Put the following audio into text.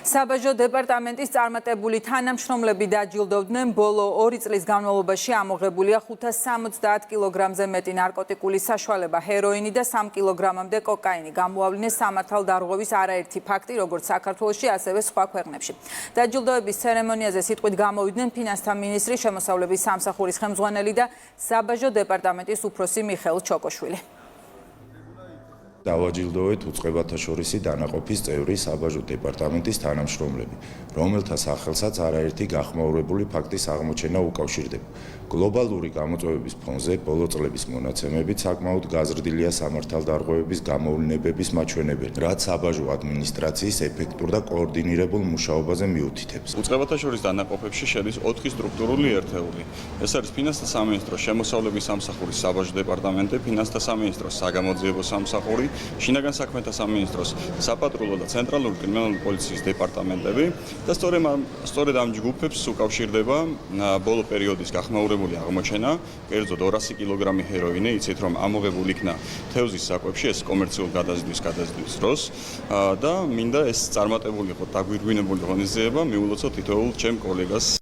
საბაჟო დეპარტამენტის წარმატებული თანამშრომლები დაჯილდოვდნენ. ბოლო 2 წლის განმავლობაში ამოღებულია 570 კილოგრამზე მეტი ნარკოტიკული საშუალება, ჰეროინი და 3 კილოგრამამდე კოკაინი. გამოავლინეს სამართალდარღვევის არაერთი ფაქტი, როგორც საქართველოში, ასევე სხვა ქვეყნებში. დაჯილდოების ცერემონიაზე სიტყვით გამოვიდნენ ფინანსთა მინისტრი, შემოსავლების სამსახურის ხელმძღვანელი და საბაჟო დეპარტამენტის უფროსი მიხეილ ჩოკოშვილი. დავაჯილდოვეთ უწყებათა შორისი დანაყოფის წევრი საბაჟო დეპარტამენტის თანამშრომლები, რომელთა სახელსაც არაერთი გახმაურებული ფაქტის აღმოჩენა უკავშირდება. გლობალური გამოწვევების ფონზე ბოლო წლების მონაცემებით საკმაოდ გაზრდილია სამართალდარღვევების გამოვლინებების მაჩვენებელი, რაც საბაჟო ადმინისტრაციის ეფექტურ და კოორდინირებულ მუშაობაზე მიუთითებს. უწყებათა შორის დანაყოფებში შედის 4 სტრუქტურული ერთეული. ეს არის ფინანსთა სამინისტროს შემოსავლების სამსახურის საბაჟო დეპარტამენტი, ფინანსთა სამინისტროს საგამოძიებო სამსახური, შინაგან საქმეთა სამინისტროს საპატრულო და ცენტრალური კრიმინალური პოლიციის დეპარტამენტები და სწორედ ამ ჯგუფებს უკავშირდება ბოლო პერიოდის გახმაურებული აღმოჩენა, კერძოდ 200 კილოგრამი ჰეროინი, იცით რომ ამოღებული იქნა თევზის საკვებში, ეს კომერციულ გადაზიდვის დროს და მინდა ეს წარმატებული იყო დაგვირგვინებული ღონისძიება, მიულოცოთ თითოეულ ჩემ კოლეგას.